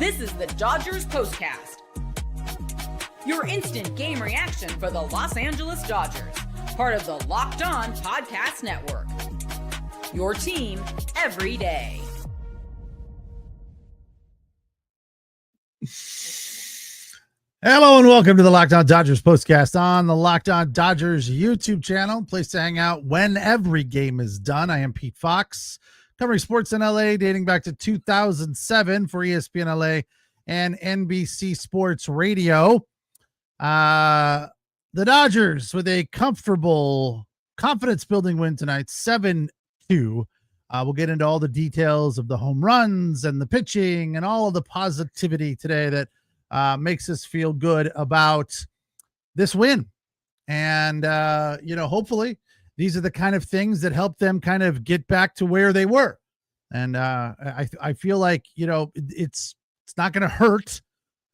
This is the Dodgers Postcast, your instant game reaction for the Los Angeles Dodgers, part of the Locked On Podcast Network. Your team every day. Hello and welcome to the Locked On Dodgers Postcast on the Locked On Dodgers YouTube channel. Place to hang out when every game is done. I am Pete Fox, covering sports in LA dating back to 2007 for ESPN LA and NBC Sports Radio. The Dodgers with a comfortable, confidence-building win tonight, 7-2. We'll get into all the details of the home runs and the pitching and all of the positivity today that makes us feel good about this win. And, hopefully these are the kind of things that help them kind of get back to where they were. And I feel like, it's not going to hurt.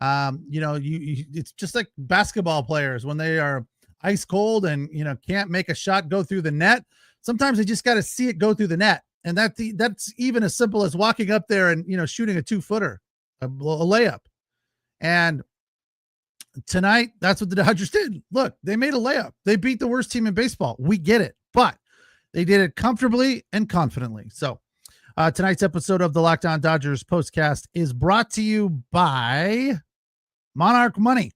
It's just like basketball players when they are ice cold and, can't make a shot go through the net. Sometimes they just got to see it go through the net. And that's even as simple as walking up there and, shooting a 2-footer, a layup. And tonight, that's what the Dodgers did. Look, they made a layup. They beat the worst team in baseball. We get it, but they did it comfortably and confidently. So tonight's episode of the Locked On Dodgers Postcast is brought to you by Monarch Money.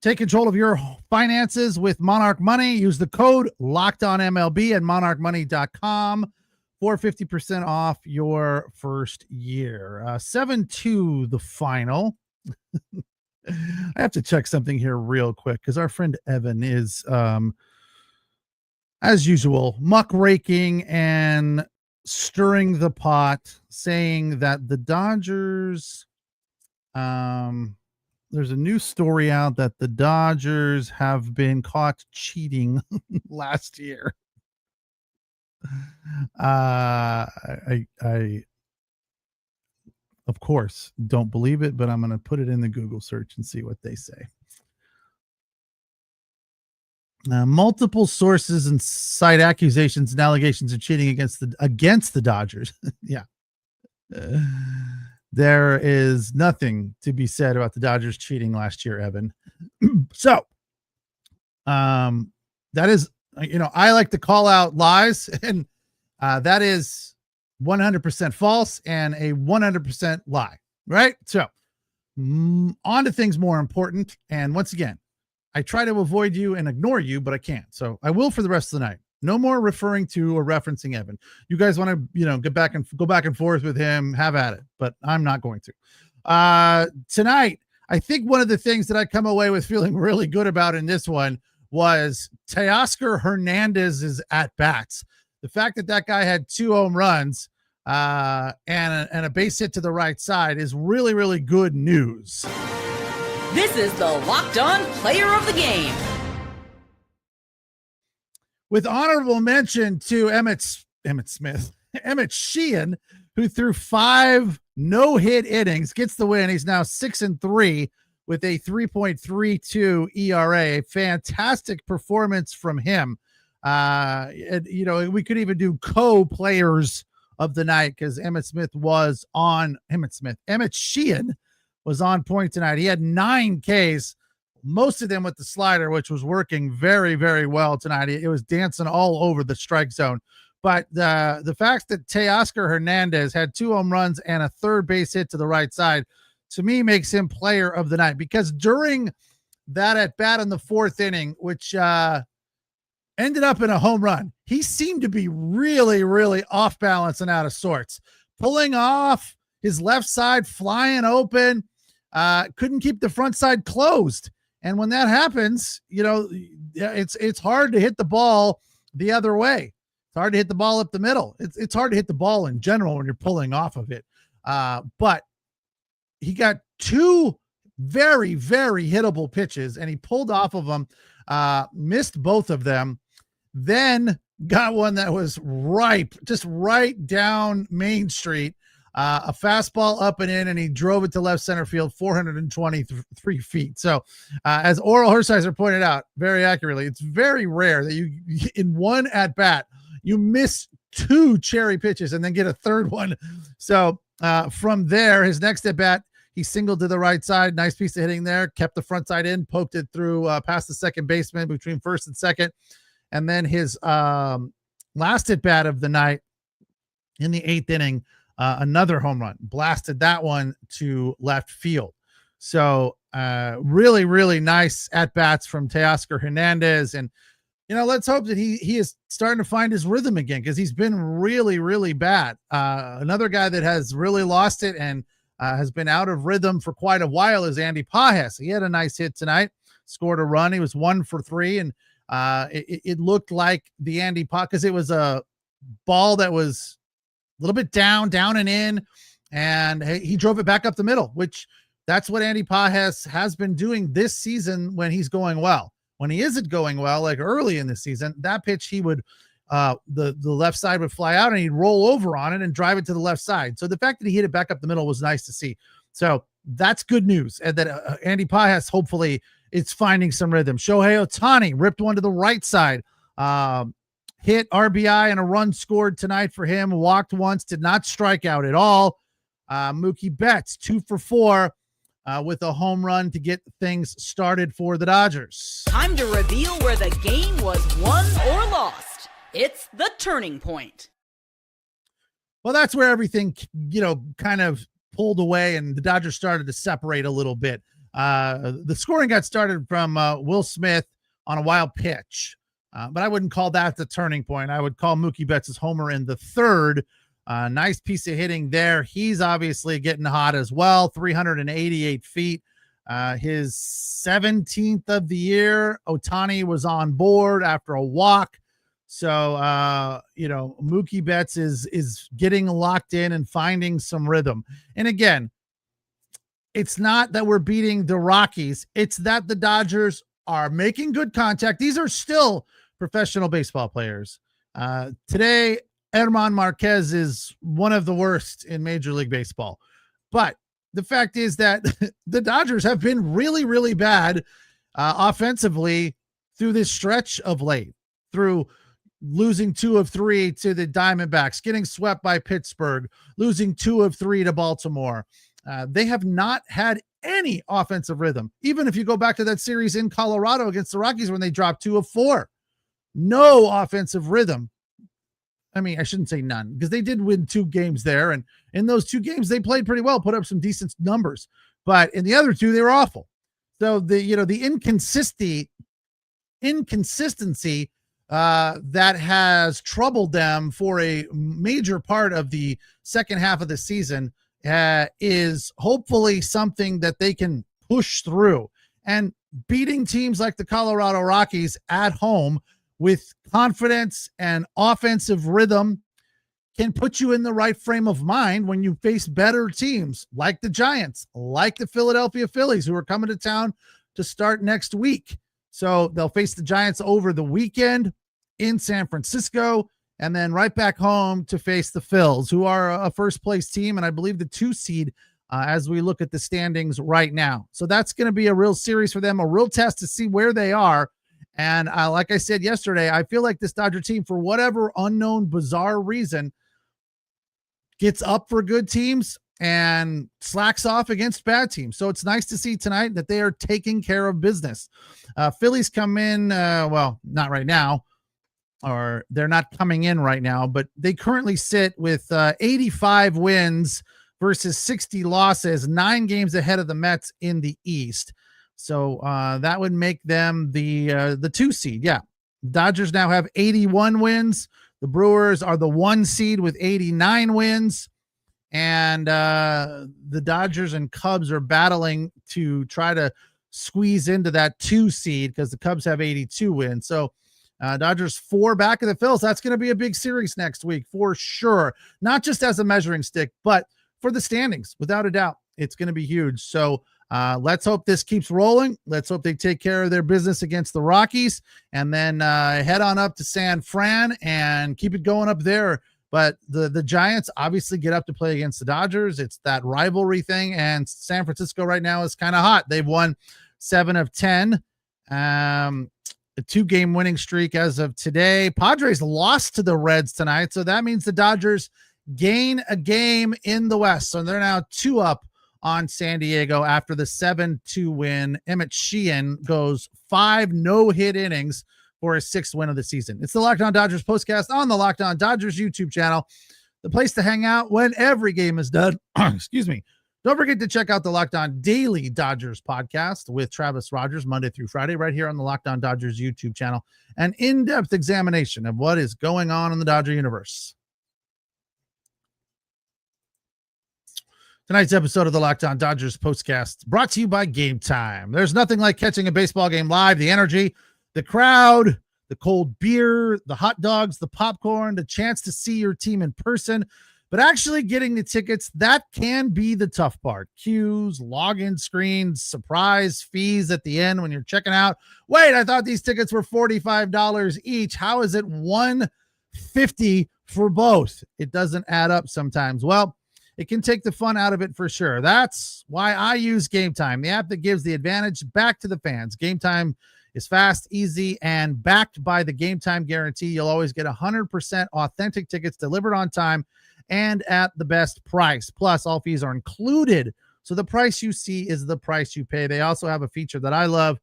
Take control of your finances with Monarch Money. Use the code LOCKEDONMLB at monarchmoney.com. for 50% off your first year. 7-2 the final. I have to check something here real quick because our friend Evan is, as usual, muckraking and stirring the pot, saying that the Dodgers, there's a new story out that the Dodgers have been caught cheating last year. I of course don't believe it, but I'm going to put it in the Google search and see what they say. Multiple sources and cite accusations and allegations of cheating against the Dodgers. Yeah. There is nothing to be said about the Dodgers cheating last year, Evan. So, that is, I like to call out lies, and that is 100% false and a 100% lie, right? So on to things more important. And once again, I try to avoid you and ignore you, but I can't. So I will for the rest of the night. No more referring to or referencing Evan. You guys want to, go back and forth with him, have at it, but I'm not going to. Tonight, I think one of the things that I come away with feeling really good about in this one was TEOSCAR Hernandez's at-bats. The fact that guy had 2 home runs and a base hit to the right side is really, really good news. This is the Locked On Player of the Game. With honorable mention to Emmett Sheehan, who threw 5 no-hit innings, gets the win. He's now 6-3 with a 3.32 ERA. A fantastic performance from him. We could even do co-players of the night because Emmett Sheehan was on point tonight. He had 9 Ks, most of them with the slider, which was working very, very well tonight. It was dancing all over the strike zone. But the fact that TEOSCAR Hernandez had 2 home runs and a third base hit to the right side, to me, makes him player of the night, because during that at bat in the 4th inning, which ended up in a home run, he seemed to be really, really off balance and out of sorts, pulling off his left side, flying open, couldn't keep the front side closed. And when that happens, it's hard to hit the ball the other way. It's hard to hit the ball up the middle. It's hard to hit the ball in general when you're pulling off of it. But he got 2 very, very hittable pitches, and he pulled off of them, missed both of them, then got one that was ripe, just right down Main Street, a fastball up and in, and he drove it to left center field, 423 feet. So as Oral Hershiser pointed out very accurately, it's very rare that you, in one at bat, you miss 2 cherry pitches and then get a third one. So from there, his next at bat, he singled to the right side. Nice piece of hitting there. Kept the front side in, poked it through past the second baseman between first and second. And then his last at bat of the night in the 8th inning, another home run. Blasted that one to left field. So really, really nice at bats from TEOSCAR HERNANDEZ. And let's hope that he is starting to find his rhythm again, because he's been really, really bad. Another guy that has really lost it and has been out of rhythm for quite a while is Andy Pages. He had a nice hit tonight, scored a run. He was 1 for 3, and it looked like the Andy Pages, because it was a ball that was a little bit down and in, and he drove it back up the middle, which that's what Andy Pages has been doing this season when he's going well. When he isn't going well, like early in the season, that pitch he would the left side would fly out and he'd roll over on it and drive it to the left side. So the fact that he hit it back up the middle was nice to see. So that's good news. And that Andy Pages, hopefully, it's finding some rhythm. Shohei Ohtani ripped one to the right side, hit RBI and a run scored tonight for him. Walked once, did not strike out at all. Mookie Betts 2 for 4. With a home run to get things started for the Dodgers. Time to reveal where the game was won or lost. It's the turning point. Well, that's where everything, kind of pulled away and the Dodgers started to separate a little bit. The scoring got started from Will Smith on a wild pitch, but I wouldn't call that the turning point. I would call Mookie Betts' homer in the 3rd. Nice piece of hitting there. He's obviously getting hot as well. 388 feet. His 17th of the year. Ohtani was on board after a walk. So, Mookie Betts is getting locked in and finding some rhythm. And again, it's not that we're beating the Rockies. It's that the Dodgers are making good contact. These are still professional baseball players. Today, German Marquez is one of the worst in Major League Baseball. But the fact is that the Dodgers have been really, really bad offensively through this stretch of late, through losing 2 of 3 to the Diamondbacks, getting swept by Pittsburgh, losing 2 of 3 to Baltimore. They have not had any offensive rhythm. Even if you go back to that series in Colorado against the Rockies when they dropped 2 of 4, no offensive rhythm. I mean, I shouldn't say none, because they did win 2 games there. And in those 2 games, they played pretty well, put up some decent numbers. But in the other 2, they were awful. So the inconsistency that has troubled them for a major part of the second half of the season is hopefully something that they can push through. And beating teams like the Colorado Rockies at home with confidence and offensive rhythm can put you in the right frame of mind when you face better teams like the Giants, like the Philadelphia Phillies, who are coming to town to start next week. So they'll face the Giants over the weekend in San Francisco, and then right back home to face the Phils, who are a first place team, and I believe the 2 seed as we look at the standings right now. So that's going to be a real series for them, a real test to see where they are. And like I said yesterday, I feel like this Dodger team, for whatever unknown, bizarre reason, gets up for good teams and slacks off against bad teams. So it's nice to see tonight that they are taking care of business. Phillies come in, well, not right now, or they're not coming in right now, but they currently sit with 85 wins versus 60 losses, 9 games ahead of the Mets in the East. So that would make them the 2 seed. Yeah. Dodgers now have 81 wins. The Brewers are the 1 seed with 89 wins. And the Dodgers and Cubs are battling to try to squeeze into that 2 seed because the Cubs have 82 wins. So Dodgers 4 back of the Phils. That's going to be a big series next week for sure. Not just as a measuring stick, but for the standings, without a doubt. It's going to be huge. So let's hope this keeps rolling. Let's hope they take care of their business against the Rockies, and then head on up to San Fran and keep it going up there. But the Giants obviously get up to play against the Dodgers. It's that rivalry thing, and San Francisco right now is kind of hot. They've won 7 of 10. a 2-game winning streak as of today. Padres lost to the Reds tonight, so that means the Dodgers gain a game in the West. So they're now 2 up on San Diego after the 7-2 win. Emmett Sheehan goes 5 no-hit innings for his 6th win of the season. It's the Locked On Dodgers postcast on the Locked On Dodgers YouTube channel, the place to hang out when every game is done. Excuse me. Don't forget to check out the Locked On Daily Dodgers podcast with Travis Rogers Monday through Friday right here on the Locked On Dodgers YouTube channel. An in-depth examination of what is going on in the Dodger universe. Tonight's episode of the Locked On Dodgers postcast brought to you by Game Time. There's nothing like catching a baseball game live. The energy, the crowd, the cold beer, the hot dogs, the popcorn, the chance to see your team in person. But actually getting the tickets, that can be the tough part. Queues, login screens, surprise fees at the end when you're checking out. Wait, I thought these tickets were $45 each. How is it $150 for both? It doesn't add up sometimes. Well, it can take the fun out of it for sure. That's why I use Game Time, the app that gives the advantage back to the fans. Game Time is fast, easy, and backed by the Game Time guarantee. You'll always get 100% authentic tickets delivered on time and at the best price. Plus, all fees are included, so the price you see is the price you pay. They also have a feature that I love,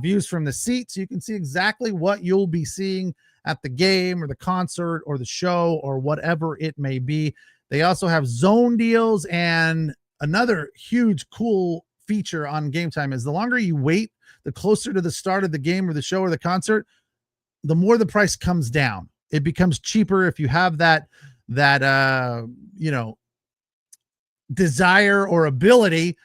views from the seat, so you can see exactly what you'll be seeing at the game or the concert or the show or whatever it may be. They also have zone deals, and another huge cool feature on Game Time is the longer you wait, the closer to the start of the game or the show or the concert, the more the price comes down. It becomes cheaper if you have that desire or ability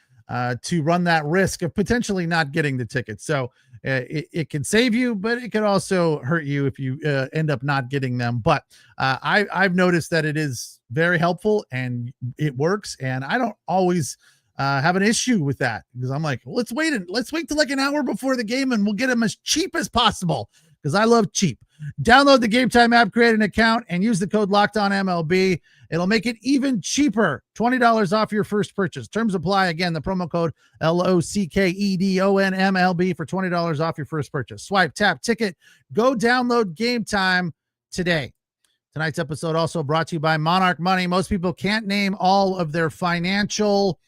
to run that risk of potentially not getting the tickets. So it can save you, but it can also hurt you if you end up not getting them. But I've noticed that it is very helpful and it works. And I don't always have an issue with that because I'm like, well, let's wait till like an hour before the game and we'll get them as cheap as possible because I love cheap. Download the Game Time app, create an account, and use the code LOCKEDONMLB. It'll make it even cheaper. $20 off your first purchase. Terms apply. Again, the promo code LOCKEDONMLB for $20 off your first purchase. Swipe, tap, ticket. Go download Game Time today. Tonight's episode also brought to you by Monarch Money. Most people can't name all of their financial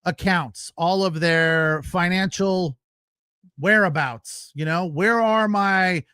accounts, all of their financial whereabouts. Where are my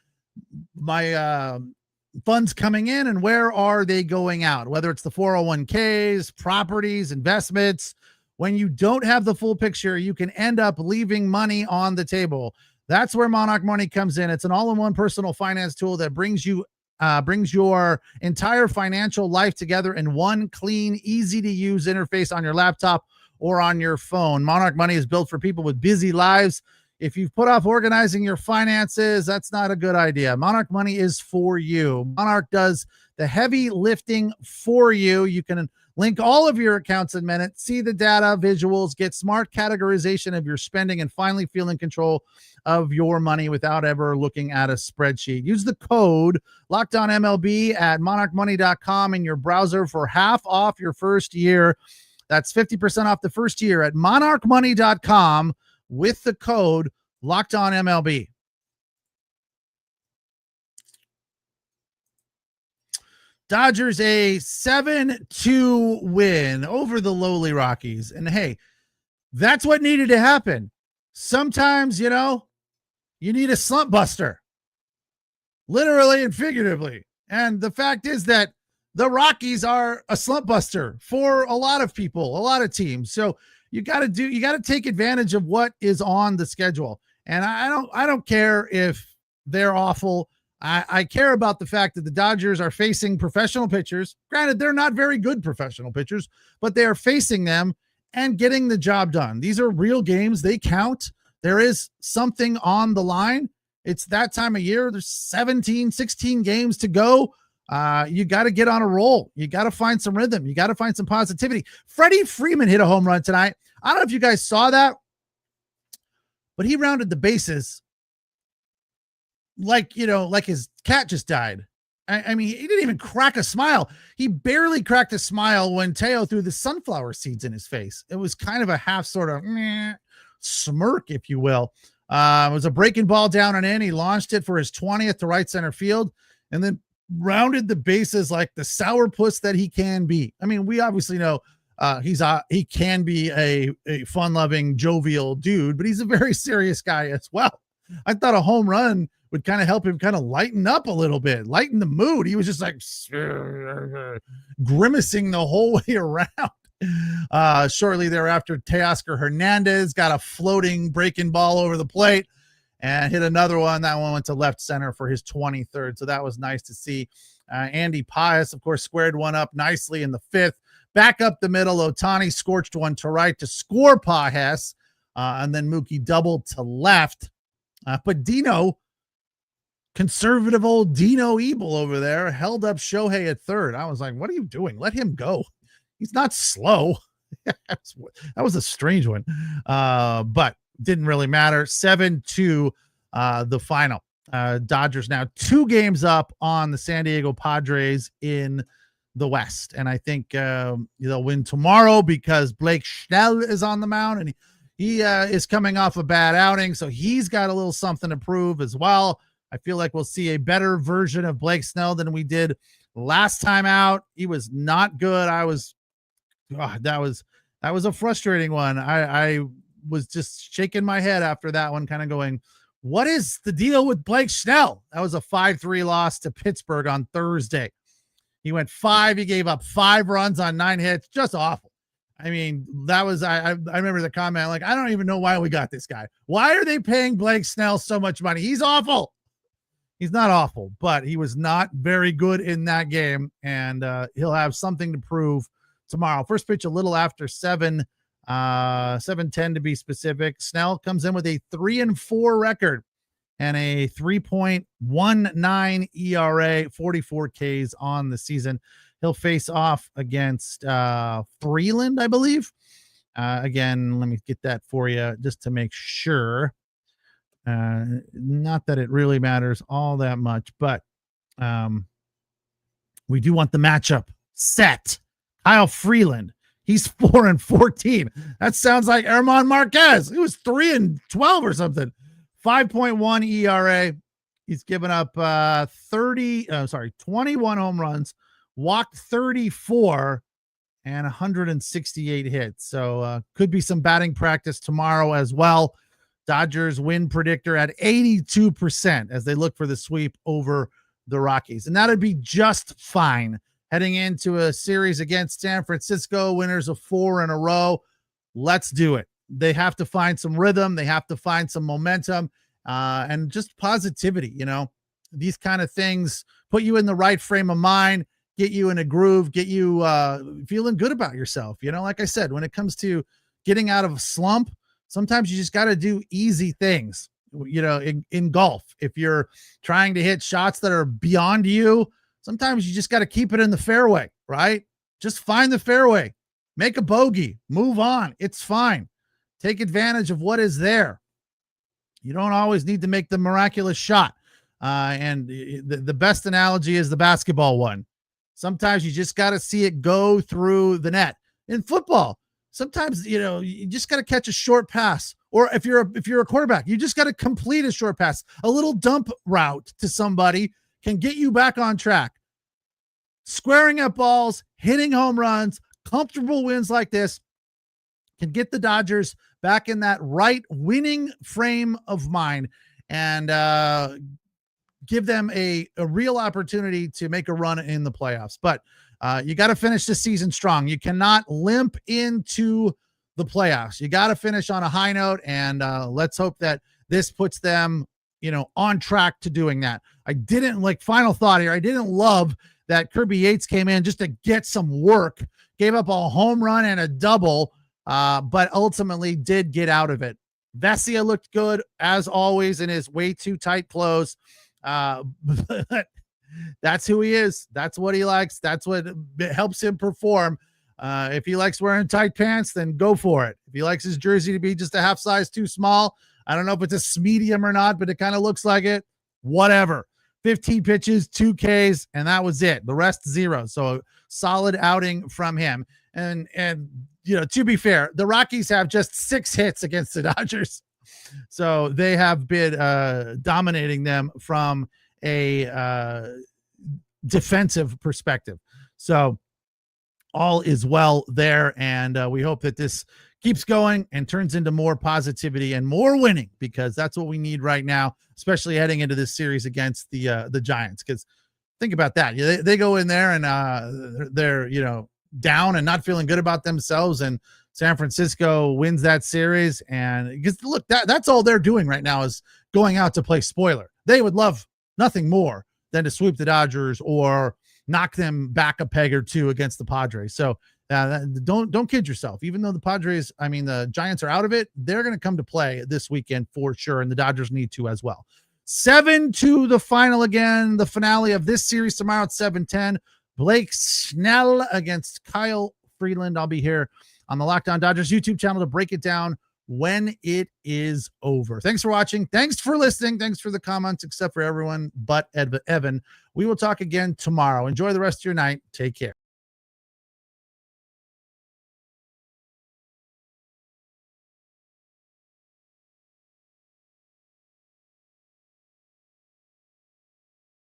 funds coming in and where are they going out? Whether it's the 401ks, properties, investments. When you don't have the full picture, you can end up leaving money on the table. That's where Monarch Money comes in. It's an all-in-one personal finance tool that brings your entire financial life together in one clean, easy-to-use interface on your laptop or on your phone. Monarch Money is built for people with busy lives. If you've put off organizing your finances, that's not a good idea. Monarch Money is for you. Monarch does the heavy lifting for you. You can link all of your accounts in minutes, see the data, visuals, get smart categorization of your spending, and finally feel in control of your money without ever looking at a spreadsheet. Use the code LOCKEDONMLB at monarchmoney.com in your browser for half off your first year. That's 50% off the first year at monarchmoney.com with the code LOCKEDONMLB. Dodgers a 7-2 win over the lowly Rockies. And hey, that's what needed to happen. Sometimes, you need a slump buster, literally and figuratively. And the fact is that the Rockies are a slump buster for a lot of people, a lot of teams. So you got to take advantage of what is on the schedule. And I don't care if they're awful. I care about the fact that the Dodgers are facing professional pitchers. Granted, they're not very good professional pitchers, but they are facing them and getting the job done. These are real games. They count. There is something on the line. It's that time of year. There's 16 games to go. You got to get on a roll. You got to find some rhythm. You got to find some positivity. Freddie Freeman hit a home run tonight. I don't know if you guys saw that, but he rounded the bases like his cat just died. I mean, he didn't even crack a smile. He barely cracked a smile when Teo threw the sunflower seeds in his face. It was kind of a half sort of smirk, if you will. Was a breaking ball down and in. He launched it for his 20th to right center field and then rounded the bases like the sourpuss that he can be. I mean, we obviously know he can be a fun-loving, jovial dude, but he's a very serious guy as well. I thought a home run would kind of help him kind of lighten up a little bit, lighten the mood. He was just like grimacing the whole way around. Shortly thereafter, Teoscar Hernandez got a floating breaking ball over the plate and hit another one. That one went to left center for his 23rd. So that was nice to see. Andy Pius, of course, squared one up nicely in the 5th. Back up the middle, Ohtani scorched one to right to score Pius. And then Mookie doubled to left. But Dino, conservative old Dino Ebel over there, held up Shohei at third. I was like, what are you doing? Let him go. He's not slow. That was a strange one. But didn't really matter. 7-2, the final. Dodgers now 2 games up on the San Diego Padres in the West. And I think they'll win tomorrow because Blake Snell is on the mound and he is coming off a bad outing. So he's got a little something to prove as well. I feel like we'll see a better version of Blake Snell than we did last time out. He was not good. That was a frustrating one. I was just shaking my head after that one, kind of going, what is the deal with Blake Snell? That was a 5-3 loss to Pittsburgh on Thursday. He went 5. He gave up 5 runs on 9 hits. Just awful. I mean, that was, I remember the comment, like, I don't even know why we got this guy. Why are they paying Blake Snell so much money? He's awful. He's not awful, but he was not very good in that game. And he'll have something to prove tomorrow. First pitch a little after 7:10 to be specific. Snell comes in with a 3-4 record and a 3.19 ERA, 44 Ks on the season. He'll face off against Freeland, I believe. Again, let me get that for you just to make sure. Not that it really matters all that much, but we do want the matchup set. Kyle Freeland, he's 4-14. That sounds like Herman Marquez. He was 3-12 or something. 5.1 ERA. He's given up 21 home runs, walked 34, and 168 hits. So could be some batting practice tomorrow as well. Dodgers win predictor at 82% as they look for the sweep over the Rockies. And that'd be just fine heading into a series against San Francisco, winners of 4 in a row. Let's do it. They have to find some rhythm. They have to find some momentum and just positivity. You know, these kind of things put you in the right frame of mind, get you in a groove, get you feeling good about yourself. You know, like I said, when it comes to getting out of a slump, sometimes you just got to do easy things. You know, in golf, if you're trying to hit shots that are beyond you, sometimes you just got to keep it in the fairway, right? Just find the fairway, make a bogey, move on. It's fine. Take advantage of what is there. You don't always need to make the miraculous shot. And the best analogy is the basketball one. Sometimes you just got to see it go through the net. In football, sometimes, you know, you just got to catch a short pass. Or if you're a quarterback, you just got to complete a short pass. A little dump route to somebody can get you back on track. Squaring up balls, hitting home runs, comfortable wins like this can get the Dodgers back in that right winning frame of mind and give them a real opportunity to make a run in the playoffs. But you got to finish the season strong. You cannot limp into the playoffs. You got to finish on a high note, and let's hope that this puts them, you know, on track to doing that. I didn't final thought here. I didn't love that Kirby Yates came in just to get some work, gave up a home run and a double, but ultimately did get out of it. Vesia looked good as always in his way too tight clothes. But that's who he is. That's what he likes. That's what helps him perform. If he likes wearing tight pants, then go for it. If he likes his jersey to be just a half size too small, I don't know if it's a medium or not, but it kind of looks like it. Whatever. 15 pitches, 2 Ks, and that was it. The rest 0. So a solid outing from him. And you know, to be fair, the Rockies have just 6 hits against the Dodgers So they have been dominating them from a defensive perspective. So all is well there, and we hope that this keeps going and turns into more positivity and more winning, because that's what we need right now, especially heading into this series against the Giants. Because think about that. They go in there and they're down and not feeling good about themselves, and San Francisco wins that series. And because look, that's all they're doing right now is going out to play spoiler. They would love nothing more than to sweep the Dodgers or knock them back a peg or two against the Padres. So don't kid yourself. Even though the Giants are out of it, they're going to come to play this weekend for sure, and the Dodgers need to as well. 7-2 the final again. The finale of this series tomorrow at 7:10. Blake Snell against Kyle Freeland. I'll be here on the Locked On Dodgers YouTube channel to break it down when it is over. Thanks for watching. Thanks for listening. Thanks for the comments, except for everyone but Evan. We will talk again tomorrow. Enjoy the rest of your night. Take care.